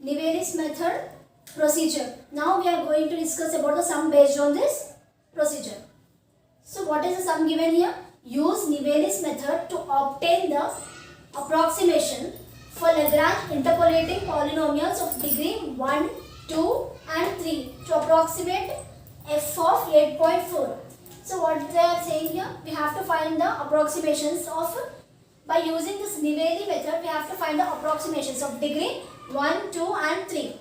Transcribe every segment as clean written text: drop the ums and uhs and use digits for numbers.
Nivelis method procedure. Now we are going to discuss about the sum based on this procedure. So what is the sum given here? Use Nivelis method to obtain the approximation for Lagrange interpolating polynomials of degree 1, 2 and 3 to approximate f of 8.4. So what they are saying here, we have to find the approximations of, by using this Nivelis method, we have to find the approximations of degree 1, 2 and 3.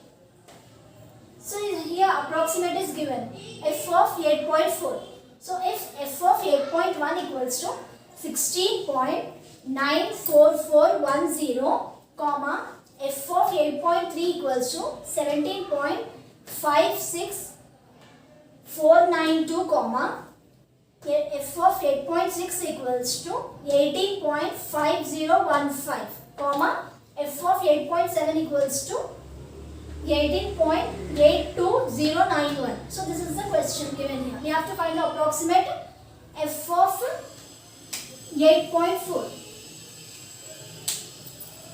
So here approximate is given, f of 8.4. So if f of 8.1 equals to 16.94410, comma, f of 8.3 equals to 17.56492, comma, f of 8.6 equals to 18.5015, comma, f of 8.7 equals to 18.82091. So this is the question given here. We have to find the approximate f of 8.4.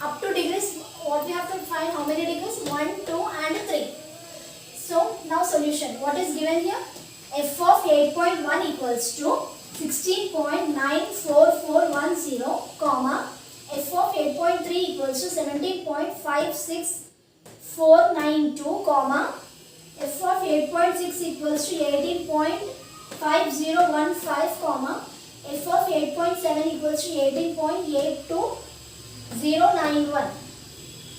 Up to degrees, what we have to find? How many degrees? 1, 2 and 3. So now solution. What is given here? F of 8.1 equals to 16.94410, comma, f of 8.3 equals to 17.56492, comma, f of 8.6 equals to 18.5015, comma, f of 8.7 equals to 18.82091.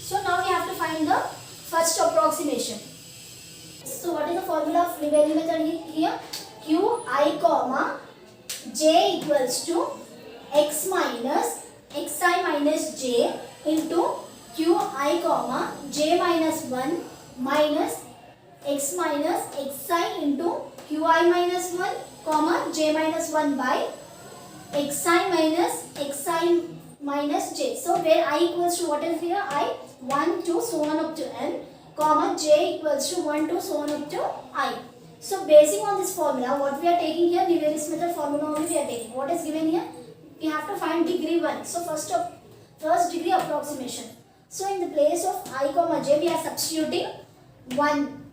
So now we have to find the first approximation. So what is the formula of Nivelis method here? Qi comma j equals to x minus xi minus j into Qi comma j minus 1 minus x minus xi into Qi minus 1 comma j minus 1 by xi minus j. So where I equals to, what is here? I 1 to so on up to n, comma j equals to 1 to so on up to I. So basing on this formula, what we are taking here, Nivelis method formula only we are taking. What is given here? We have to find degree 1. So first degree approximation. So in the place of I comma j, we are substituting 1.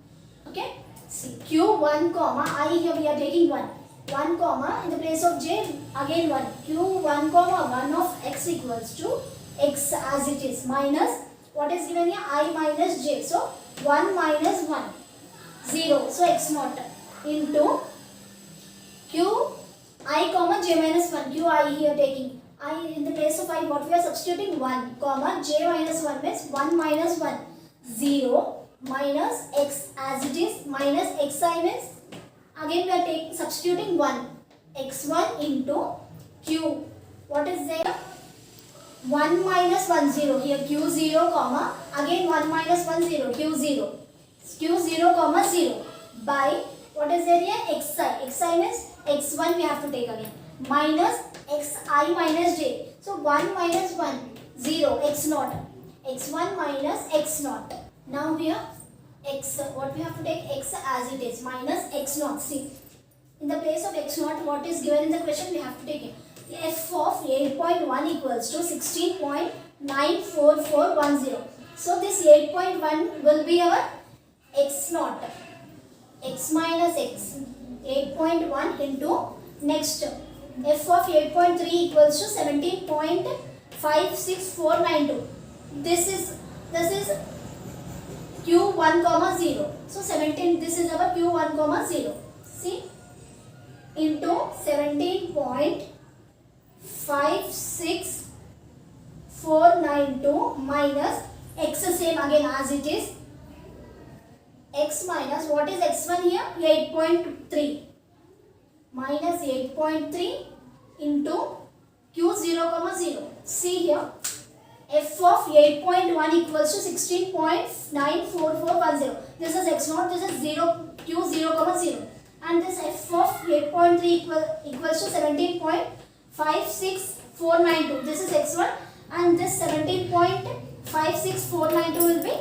Okay. See, q1 comma I, here we are taking 1. 1 comma in the place of j again 1. q1 comma 1 of x equals to x as it is minus, what is given here? I minus j. So 1 minus 1, 0. So x naught into q I comma j minus 1. Q I here taking. I in the place of I, what we are substituting? 1 comma j minus 1 means 1 minus 1, 0 minus x as it is minus xi means again we are taking substituting 1, x1 into q. What is there? 1 minus 1, 0. Here q0 comma again 1 minus 1, 0. q0. q0 comma 0 by, what is there here? xi. xi means x1 we have to take again minus xi minus j. So 1 minus 1, 0. x naught. x1 minus x naught. Now here x, what we have to take? X as it is minus x naught. See, in the place of x naught, what is given in the question, we have to take it. F of 8.1 equals to 16.94410. So this 8.1 will be our x naught. X minus x. 8.1 into next. F of 8.3 equals to 17.56492. This is q1 comma 0. So 17, this is our q1 comma 0. See, into 17.56492 minus x same again as it is. X minus, what is x1 here? 8.3 minus 8.3 into q0 comma 0. See here, f of 8.1 equals to 16.94410. This is x naught, this is 0, q0 comma 0. And this f of 8.3 equals to 17.56492. This is x1 and this 17.56492 will be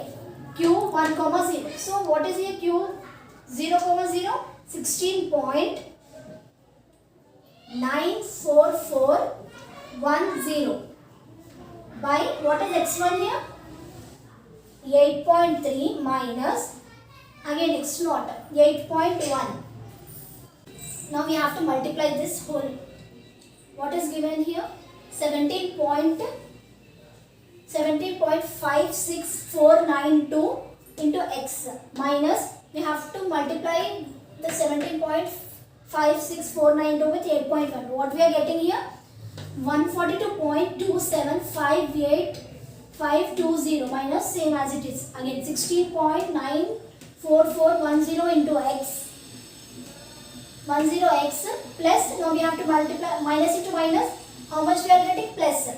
q1 comma 0. So what is here? q0 comma 0? 16.94410 by, what is x1 here? 8.3 minus, again it's not, 8.1. Now we have to multiply this whole. What is given here? 17.56492 into x minus, we have to multiply the 17.56492 with 8.1. What we are getting here? 142.2758520 minus, same as it is. Again 16.94410 into x. 10x plus, now we have to multiply, minus into minus, how much we are getting? Plus.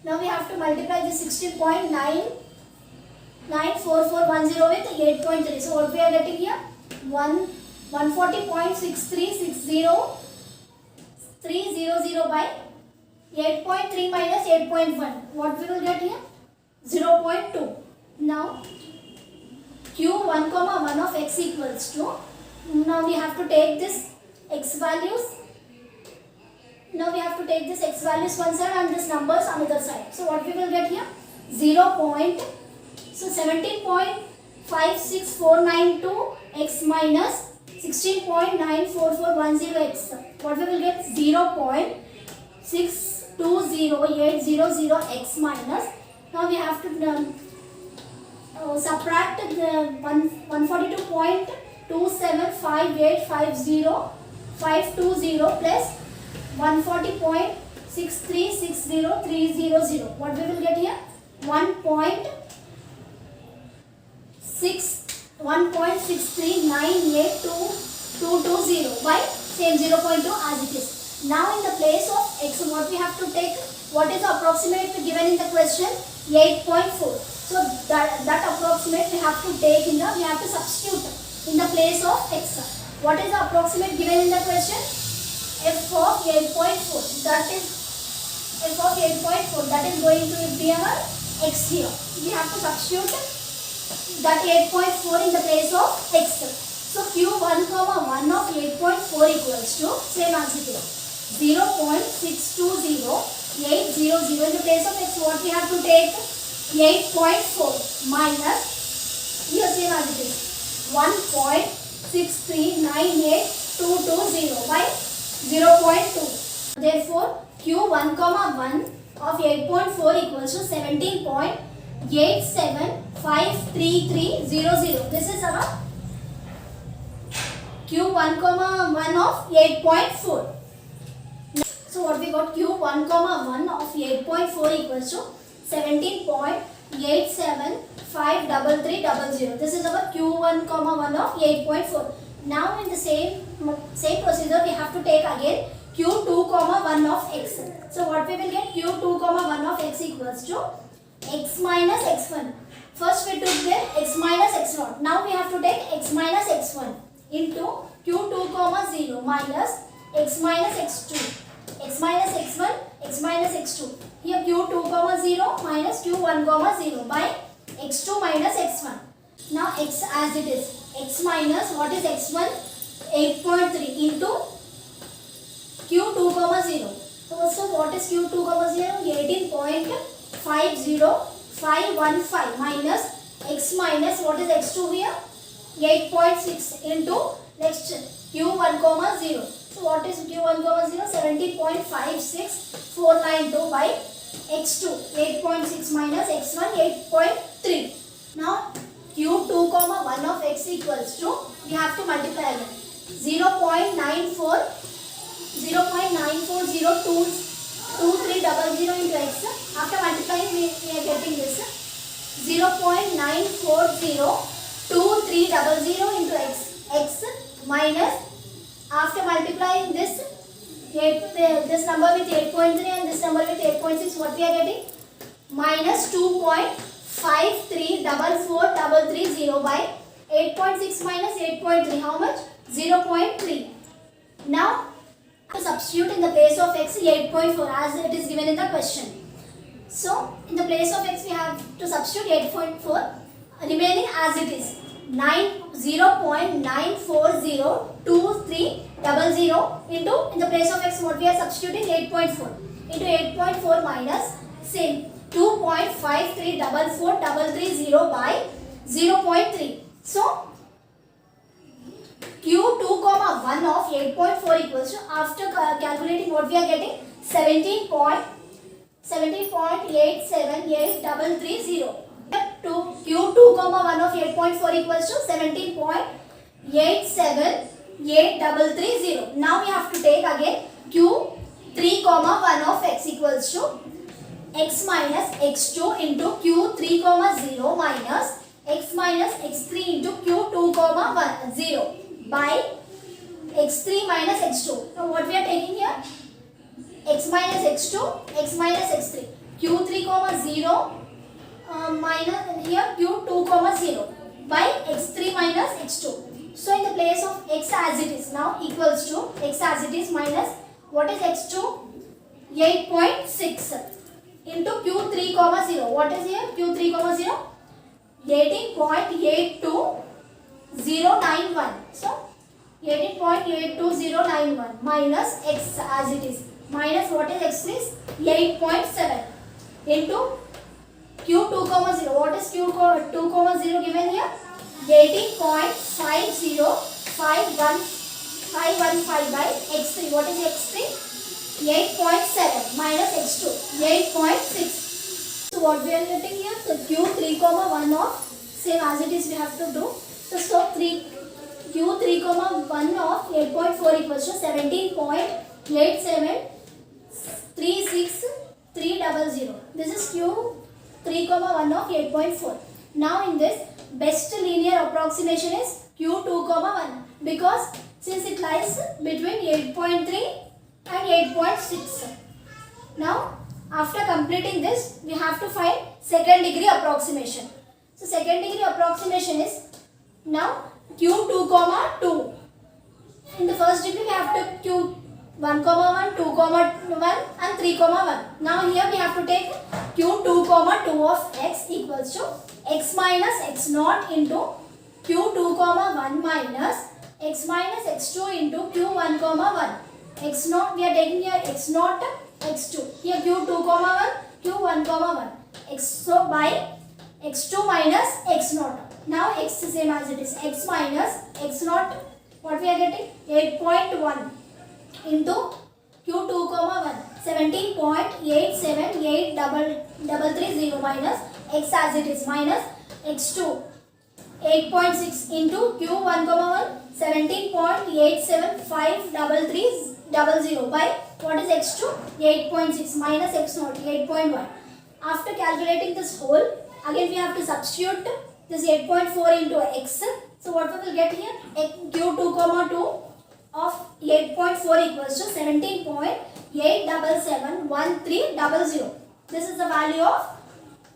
Now we have to multiply the 16.94410 with 8.3. So what we are getting here? 140.6360 by 8.3 minus 8.1. What we will get here? 0.2. Now q1 comma 1 of x equals to, now we have to take this x values. Now we have to take this x values one side and this numbers another side. So what we will get here? 17.56492 x minus 16.94410 x. What we will get? 0.620800 x minus. Now we have to subtract the 140.275850520 plus 140.6360300. What we will get here? 1.63982220 by same 0.2 as it is. Now in the place of x, what we have to take? What is the approximate given in the question? 8.4. So that approximate we have to take in the, we have to substitute in the place of x. What is the approximate given in the question? F of 8.4. That is f of 8.4. That is going to be our x here. We have to substitute that 8.4 in the place of x. So q1 comma 1 of 8.4 equals to, same as it is, 0.620800 in the place of x. What we have to take? 8.4 minus, here same as it is, 1.6398220 by 0.2. Therefore q1 comma 1 of 8.4 equals to 17.8753300. This is our q1 comma 1 of 8.4. So what we got? q1 comma 1 of 8.4 equals to 17.8753300. This is our q1 comma 1 of 8.4. Now in the same procedure we have to take again q2 comma 1 of x. So what we will get? q2 comma 1 of x equals to x minus x1. First we took the x minus x0. Now we have to take x minus x1 into q2 comma 0 minus x minus x2. X minus x1, x minus x2. Here q2 comma 0 minus q1 comma 0 by x2 minus x1. Now x as it is. X minus, what is x1? 8.3 into q2 comma 0. So what is q2 comma 0? 18.50515 minus x minus, what is x2 here? 8.6 into next q1 comma 0. So what is q1 comma 0? 17.56492 by x2. 8.6 minus x1, 8.3. Now q2 comma 1 of x equals to, we have to multiply again. 0.9402300 into x. After multiplying we are getting this 0.9402300 into x minus, after multiplying this number with 8.3 and this number with 8.6, what we are getting? Minus 2.5344330 by 8.6 minus 8.3. How much? 0.3. Now to substitute in the place of x 8.4 as it is given in the question. So in the place of x we have to substitute 8.4 remaining as it is. 0.9402300 into, in the place of x what we are substituting? 8.4 into 8.4 minus same 2.534433 by 0.3. So Q2 comma 1 of 8.4 equals to, after calculating what we are getting, 17.87833 to Q2 comma 1 of 8.4 equals to 17.87833. Now we have to take again Q3 comma 1 of x equals to x minus x2 into Q3 comma 0 minus x minus x3 into Q2 comma 1 0 by x3 minus x2. Now what we are taking here? X minus x2, x minus x3. Q3 comma 0 minus here Q2 comma 0 by x3 minus x2. So in the place of x as it is now equals to x as it is minus what is x2? 8.6 into Q3 comma 0. What is here? Q3 comma 0? 18.82091. So 18.82091 minus x as it is minus what is x is 8.7 into Q2 comma 0. What is Q2 comma 0 given here? 18.50515 by x3. What is x3? 8.7 minus x2 8.6. So what we are getting here? So Q3 comma 1 of same as it is we have to do. So Q3 comma 1 of 8.4 equals to 17.8736300. This is Q3 comma 1 of 8.4. Now in this best linear approximation is Q2 comma 1 because since it lies between 8.3 and 8.6. Now after completing this we have to find second degree approximation. So second degree approximation is now Q2 comma 2. In the first degree we have to Q1 comma 1, 2 comma 1 and 3 comma 1. Now here we have to take Q2 comma 2 of x equals to x minus x naught into Q2 comma 1 minus x minus x2 into Q1 comma 1. X naught we are taking here x naught x2. Here Q2 comma 1, Q1 comma 1. X so by x2 minus x naught. Now x is same as it is x minus x naught. What we are getting? 8.1 into Q2 comma 1 17.8783330 minus x as it is minus x2 8.6 into Q1 comma 1 17.8753300 by what is x2? 8.6 minus x naught 8.1. After calculating this whole, again we have to substitute this 8.4 into x. So what we will get here? Q2 comma 2 of 8.4 equals to 17.8771300. This is the value of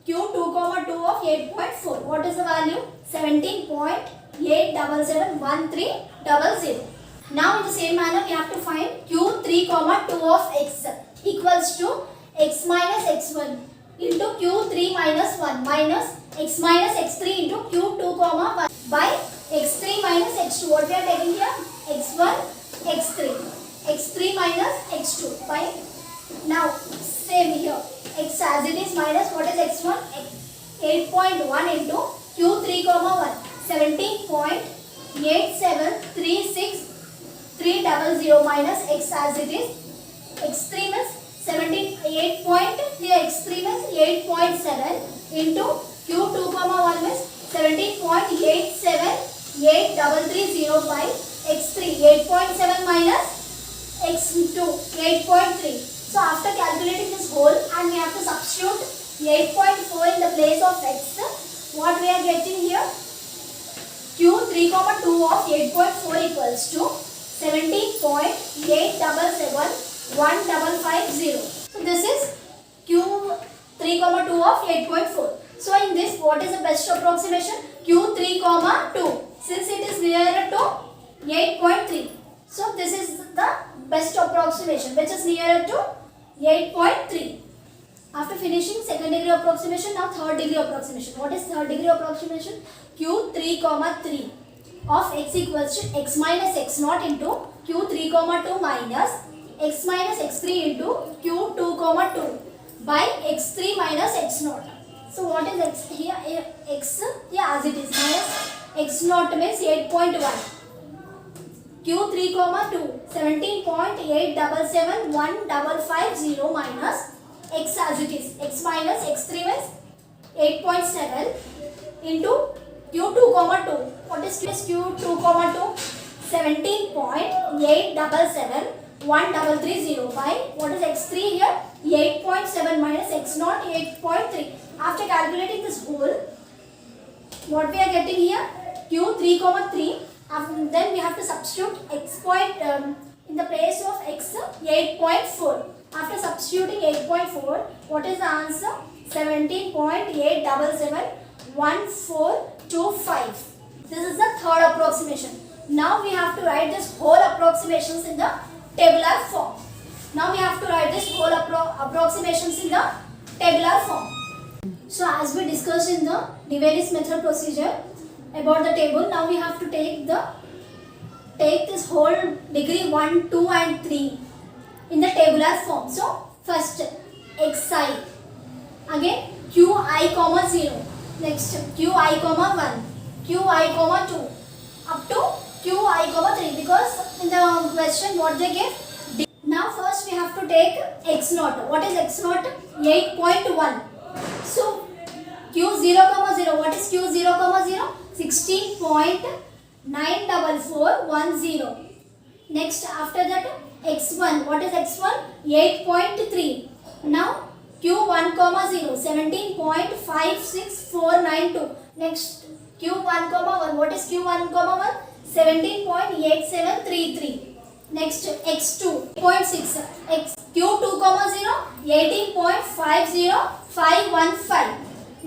Q2 comma 2 of 8.4. What is the value? 17.8771300. Now in the same manner we have to find Q3 comma 2 of x equals to x minus x1 into Q3 minus 1 minus x minus x3 into Q2 comma 1 by x3 minus x2. What we are taking here? x1 x3 x3 minus x2 by now same here x as it is minus what is x1? 8.1 into Q3 comma 1 17.8736300 minus x as it is x3 means 8 here x3 means 8.7 into Q2 comma 1 means 17.8783330 by x3 8.7 minus x2 8.3. So after calculating this whole and we have to substitute 8.4 in the place of x, what we are getting here? Q3 comma 2 of 8.4 equals to 17.8771550. So this is Q3 comma 2 of 8.4. So in this what is the best approximation? Q3 comma 2 since it is nearer to 8.3. So this is the best approximation which is nearer to 8.3. After finishing second degree approximation, now third degree approximation. What is third degree approximation? Q3 comma 3 of x equals to x minus x naught into Q3 comma 2 minus x minus x3 into Q2 comma 2 by x3 minus x0. So what is x here? X, yeah, as it is, minus x0 means 8.1. Q3 comma 2, 17.877150 minus x as it is. X minus x3 means 8.7 into Q2 comma 2. What is Q2 comma 2? 17.877130 by what is x3 here? 8.7 minus x0 8.3. After calculating this whole, what we are getting here? Q3 comma 3. Then we have to substitute x point in the place of x 8.4. After substituting 8.4, what is the answer? 17.8771425. This is the third approximation. Now we have to write this whole approximations in the tabular form. So as we discussed in the Niveli's method procedure about the table, now we have to take this whole degree 1, 2 and 3 in the tabular form. So first xi, again qi comma 0, next qi comma 1, qi comma 2 up to qi comma 3, because in the question what they gave. Now first we have to take x0. What is x0? 8.1. So q0 comma 0. What is q0 comma 0? 16.94410. Next after that x1. What is x1? 8.3. Now q1 comma 0. 17.56492. Next q1 comma 1. What is q1 comma 1? 17.8733. Next x2 0.6, q2 comma 0 18.50515.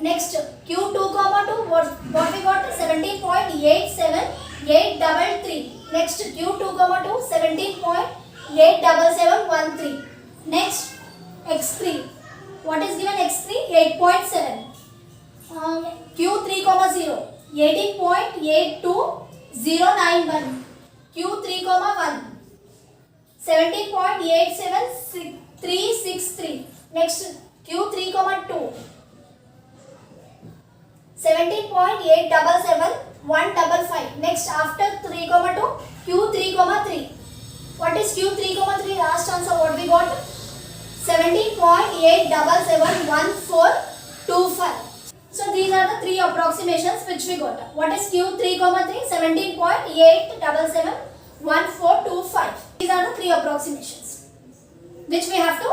Next q2 comma 2, what we got? 17.87833. Next q2 comma 2 17.87713. Next x3, what is given? x3 8.7. q3 comma 0 18.82091. q3 comma 1 17.87363. Next q3 comma 2 17.877155. Next after 3 comma 2 q3 comma 3. What is q3 comma 3? Last answer what we got? 17.8771425. So these are the three approximations which we got. What is q3 comma 3? 17.8771425. These are the three approximations which we have to